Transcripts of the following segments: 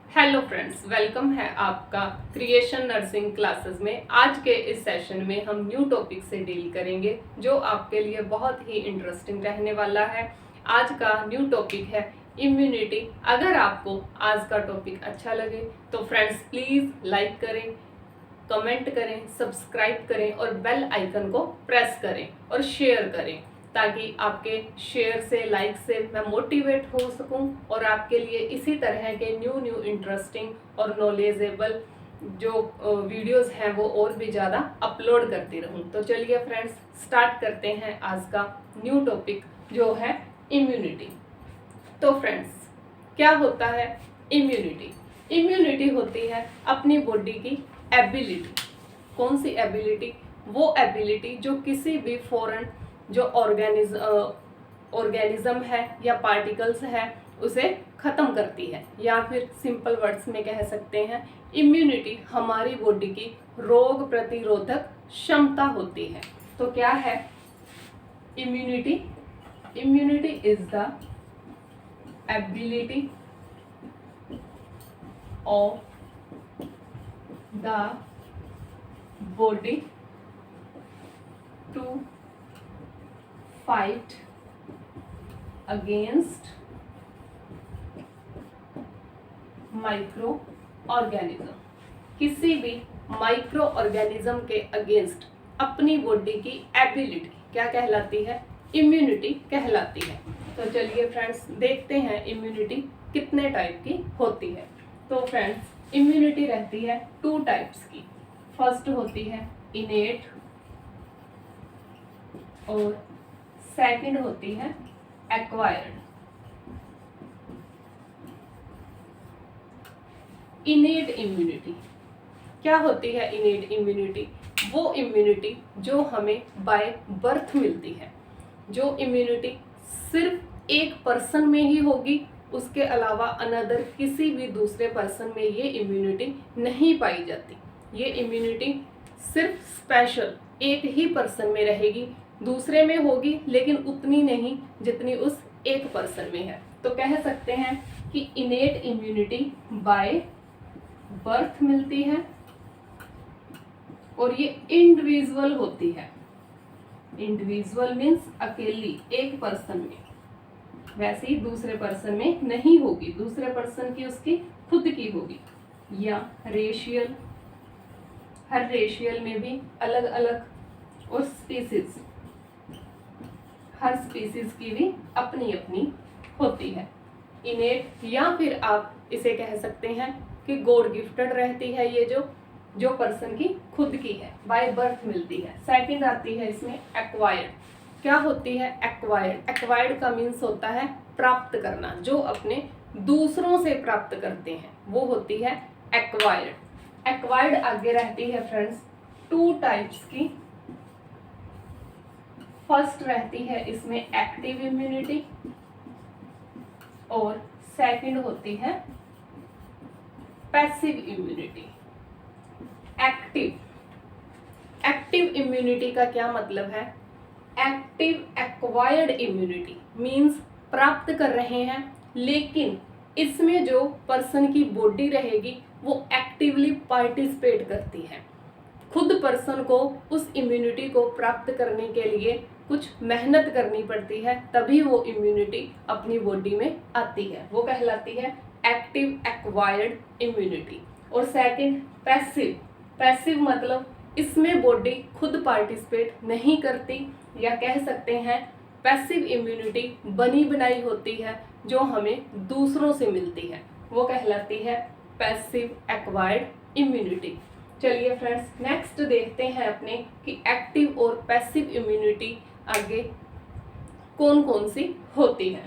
Hello friends, welcome है आपका creation nursing classes में। आज के इस सेशन में हम न्यू टॉपिक से डील करेंगे जो आपके लिए बहुत ही इंटरेस्टिंग रहने वाला है। आज का न्यू टॉपिक है इम्यूनिटी। अगर आपको आज का टॉपिक अच्छा लगे तो फ्रेंड्स प्लीज़ लाइक करें, कमेंट करें, सब्सक्राइब करें और बेल आइकन को प्रेस करें और शेयर करें, ताकि आपके शेयर से, लाइक से मैं मोटिवेट हो सकूं और आपके लिए इसी तरह के न्यू न्यू इंटरेस्टिंग और नॉलेजेबल जो वीडियोस हैं वो और भी ज़्यादा अपलोड करती रहूं। तो चलिए फ्रेंड्स, स्टार्ट करते हैं आज का न्यू टॉपिक जो है इम्यूनिटी। तो फ्रेंड्स, क्या होता है इम्यूनिटी? इम्यूनिटी होती है अपनी बॉडी की एबिलिटी। कौन सी एबिलिटी? वो एबिलिटी जो किसी भी फॉरेन जो ऑर्गेनिज्म है या पार्टिकल्स है उसे खत्म करती है, या फिर सिंपल वर्ड्स में कह सकते हैं इम्यूनिटी हमारी बॉडी की रोग प्रतिरोधक क्षमता होती है। तो क्या है immunity? Immunity is the ability of the body to fight against micro organism. किसी भी माइक्रो ऑर्गेनिज्म के अगेंस्ट अपनी बॉडी की एबिलिटी क्या कहलाती है? इम्यूनिटी कहलाती है। तो चलिए फ्रेंड्स, देखते हैं इम्यूनिटी कितने टाइप की होती है। तो फ्रेंड्स, इम्यूनिटी रहती है टू टाइप्स की। फर्स्ट होती है इनेट और सेकंड होती है एक्वायर्ड। इनेट इम्यूनिटी क्या होती है? इनेट इम्यूनिटी वो इम्यूनिटी जो हमें बाय बर्थ मिलती है। जो इम्यूनिटी सिर्फ एक पर्सन में ही होगी, उसके अलावा अनदर किसी भी दूसरे पर्सन में ये इम्यूनिटी नहीं पाई जाती। ये इम्यूनिटी सिर्फ स्पेशल एक ही पर्सन में रहेगी, दूसरे में होगी लेकिन उतनी नहीं जितनी उस एक पर्सन में है। तो कह सकते हैं कि इनेट इम्यूनिटी बाय बर्थ मिलती है और ये इंडिविजुअल होती है। इंडिविजुअल मीन्स अकेली एक पर्सन में, वैसे ही दूसरे पर्सन में नहीं होगी, दूसरे पर्सन की उसकी खुद की होगी। या रेशियल, हर रेशियल में भी अलग अलग, और स्पीसीज, हर स्पीसीज की भी अपनी अपनी होती है। इनेट, या फिर आप इसे कह सकते हैं कि गॉड गिफ्टेड रहती है ये जो पर्सन की खुद की है, बाय बर्थ मिलती है। सेकंड आती है इसमें एक्वायर्ड। क्या होती है एक्वायर्ड? एक्वायर्ड का मीन्स होता है प्राप्त करना, जो अपने दूसरों से प्राप्त करते हैं, वो होती है एक्वायर्ड। एक्वायर्ड आगे रहती है फ्रेंड्स टू टाइप्स की। फर्स्ट रहती है इसमें एक्टिव इम्यूनिटी और सेकंड होती है पैसिव इम्यूनिटी। एक्टिव इम्यूनिटी का क्या मतलब है? एक्टिव एक्वायर्ड इम्यूनिटी मींस प्राप्त कर रहे हैं, लेकिन इसमें जो पर्सन की बॉडी रहेगी वो एक्टिवली पार्टिसिपेट करती है। खुद पर्सन को उस इम्यूनिटी को प्राप्त करने के लिए कुछ मेहनत करनी पड़ती है, तभी वो इम्यूनिटी अपनी बॉडी में आती है, वो कहलाती है एक्टिव एक्वायर्ड इम्यूनिटी। और सेकंड पैसिव। पैसिव मतलब इसमें बॉडी खुद पार्टिसिपेट नहीं करती, या कह सकते हैं पैसिव इम्यूनिटी बनी बनाई होती है जो हमें दूसरों से मिलती है, वो कहलाती है पैसिव एक्वायर्ड इम्यूनिटी। चलिए फ्रेंड्स, नेक्स्ट देखते हैं अपने कि एक्टिव और पैसिव इम्यूनिटी आगे कौन कौन सी होती है।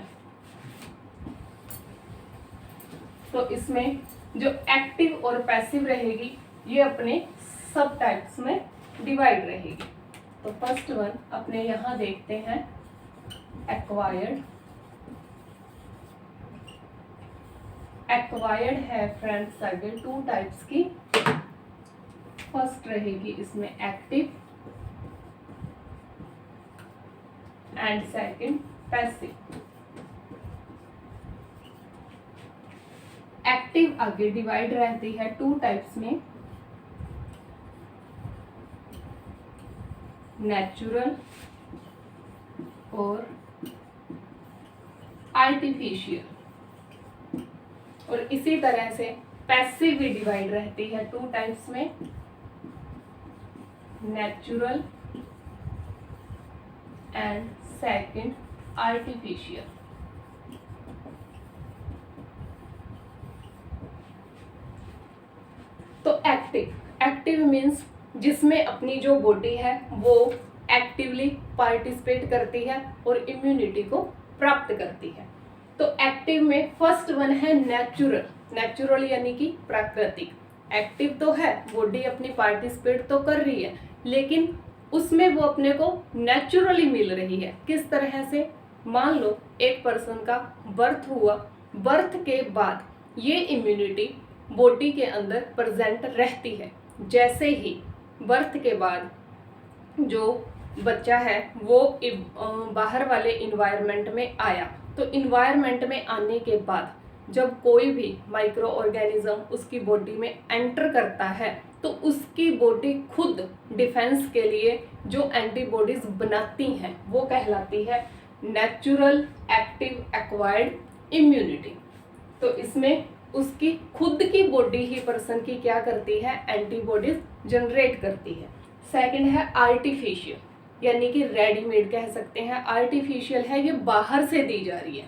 तो इसमें जो एक्टिव और पैसिव रहेगी ये अपने सब टाइप्स में डिवाइड रहेगी। तो फर्स्ट वन अपने यहाँ देखते हैं एक्वायर्ड। एक्वायर्ड है फ्रेंड्स आगे टू टाइप्स की। फर्स्ट रहेगी इसमें active and second passive. Active आगे डिवाइड रहती है 2 टाइप्स में, नेचुरल और आर्टिफिशियल। और इसी तरह से पैसिव भी डिवाइड रहती है 2 टाइप्स में, नेचुरल एंड सेकंड आर्टिफिशियल। तो एक्टिव मीन्स जिसमें अपनी जो बॉडी है वो एक्टिवली पार्टिसिपेट करती है और इम्यूनिटी को प्राप्त करती है। तो एक्टिव में फर्स्ट वन है नेचुरल यानी कि प्राकृतिक। एक्टिव तो है, बॉडी अपनी पार्टिसिपेट तो कर रही है, लेकिन उसमें वो अपने को नेचुरली मिल रही है। किस तरह से? मान लो एक पर्सन का बर्थ हुआ, बर्थ के बाद ये इम्यूनिटी बॉडी के अंदर प्रेजेंट रहती है। जैसे ही बर्थ के बाद जो बच्चा है वो बाहर वाले इन्वायरमेंट में आया, तो इन्वायरमेंट में आने के बाद जब कोई भी माइक्रो ऑर्गेनिज्म उसकी बॉडी में एंटर करता है तो उसकी बॉडी खुद डिफेंस के लिए जो एंटीबॉडीज बनाती हैं वो कहलाती है नेचुरल एक्टिव एक्वायर्ड इम्यूनिटी। तो इसमें उसकी खुद की बॉडी ही पर्सन की क्या करती है? एंटीबॉडीज जनरेट करती है। सेकंड है आर्टिफिशियल, यानी कि रेडीमेड कह सकते हैं। आर्टिफिशियल है, ये बाहर से दी जा रही है।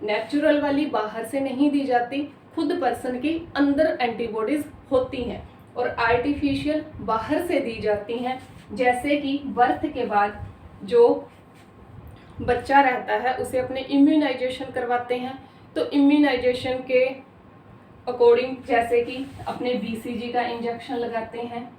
नेचुरल वाली बाहर से नहीं दी जाती, खुद पर्सन की अंदर एंटीबॉडीज होती हैं। और आर्टिफिशियल बाहर से दी जाती हैं, जैसे कि बर्थ के बाद जो बच्चा रहता है उसे अपने इम्यूनाइजेशन करवाते हैं। तो इम्यूनाइजेशन के अकॉर्डिंग जैसे कि अपने BCG का इंजेक्शन लगाते हैं,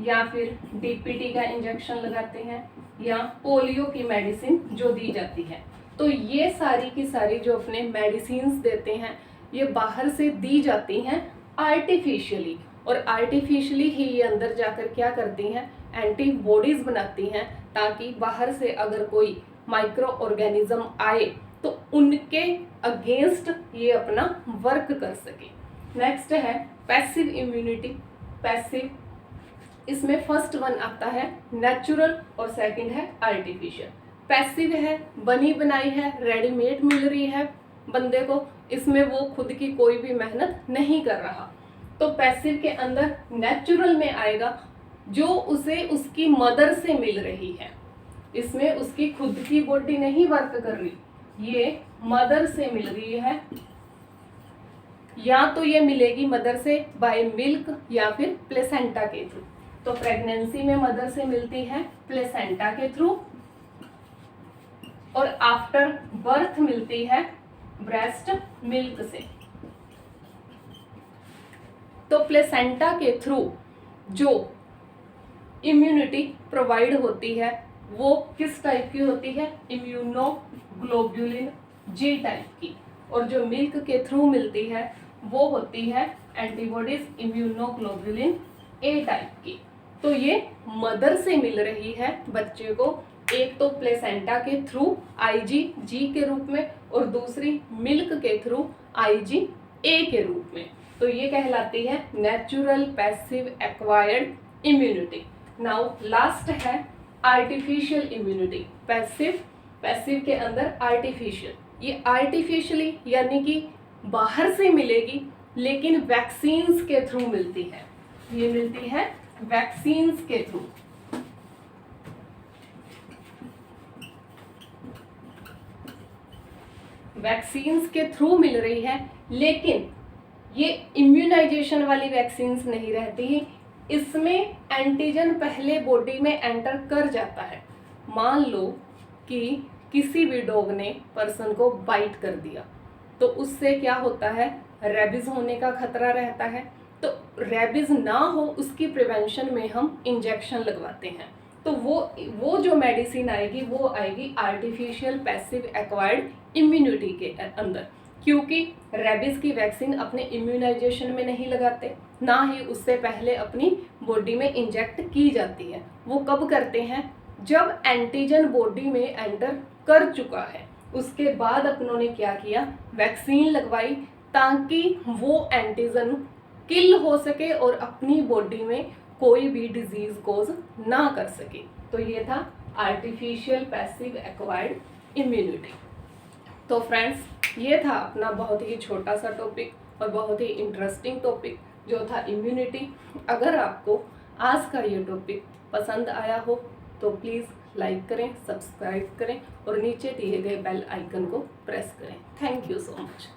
या फिर DPT का इंजेक्शन लगाते हैं, या पोलियो की मेडिसिन जो दी जाती है। तो ये सारी की सारी जो अपने मेडिसिन्स देते हैं ये बाहर से दी जाती हैं आर्टिफिशियली, और आर्टिफिशियली ही ये अंदर जाकर क्या करती हैं? एंटीबॉडीज बनाती हैं, ताकि बाहर से अगर कोई माइक्रो ऑर्गेनिज्म आए तो उनके अगेंस्ट ये अपना वर्क कर सके। नेक्स्ट है पैसिव इम्यूनिटी। पैसिव, इसमें फर्स्ट वन आता है नेचुरल और सेकंड है आर्टिफिशियल। पैसिव है, बनी बनाई है, रेडीमेड मिल रही है बंदे को, इसमें वो खुद की कोई भी मेहनत नहीं कर रहा। तो पैसिव के अंदर नेचुरल में आएगा जो उसे उसकी मदर से मिल रही है। इसमें उसकी खुद की बॉडी नहीं वर्क कर रही, ये मदर से मिल रही है। या तो ये मिलेगी मदर से बाय मिल्क या फिर प्लेसेंटा के थ्रू। तो प्रेगनेंसी में मदर से मिलती है प्लेसेंटा के थ्रू, और आफ्टर बर्थ मिलती है ब्रेस्ट मिल्क से। तो प्लेसेंटा के थ्रू जो इम्यूनिटी प्रोवाइड होती है वो किस टाइप की होती है? इम्यूनोग्लोब्युलिन G टाइप की। और जो मिल्क के थ्रू मिलती है वो होती है एंटीबॉडीज इम्यूनोग्लोब्युलिन A टाइप की। तो ये मदर से मिल रही है बच्चे को, एक तो प्लेसेंटा के थ्रू IgG के रूप में, और दूसरी मिल्क के थ्रू IgA के रूप में। तो ये कहलाती है natural passive acquired immunity. Now last है आर्टिफिशियल इम्यूनिटी। पैसिव के अंदर आर्टिफिशियल, ये आर्टिफिशियली यानी कि बाहर से मिलेगी, लेकिन वैक्सीन्स के थ्रू मिलती है। ये मिलती है वैक्सीन्स के थ्रू। वैक्सीन्स के थ्रू मिल रही है, लेकिन ये इम्यूनाइजेशन वाली वैक्सीन्स नहीं रहती है। इसमें एंटीजन पहले बॉडी में एंटर कर जाता है। मान लो कि किसी भी डॉग ने पर्सन को बाइट कर दिया, तो उससे क्या होता है? रेबीज होने का खतरा रहता है। तो रेबीज ना हो उसकी प्रिवेंशन में हम इंजेक्शन लगवाते हैं। तो वो जो मेडिसिन आएगी वो आएगी आर्टिफिशियल पैसिव एक्वायर्ड इम्यूनिटी के अंदर, क्योंकि रेबीज की वैक्सीन अपने इम्यूनाइजेशन में नहीं लगाते, ना ही उससे पहले अपनी बॉडी में इंजेक्ट की जाती है। वो कब करते हैं? जब एंटीजन बॉडी में एंटर कर चुका है, उसके बाद अपनों ने क्या किया? वैक्सीन लगवाई, ताकि वो एंटीजन किल हो सके और अपनी बॉडी में कोई भी डिजीज कोज ना कर सके। तो ये था आर्टिफिशियल पैसिव एक्वायर्ड इम्यूनिटी। तो फ्रेंड्स, ये था अपना बहुत ही छोटा सा टॉपिक और बहुत ही इंटरेस्टिंग टॉपिक जो था इम्यूनिटी। अगर आपको आज का ये टॉपिक पसंद आया हो तो प्लीज़ लाइक करें, सब्सक्राइब करें और नीचे दिए गए बेल आइकन को प्रेस करें। Thank you so much.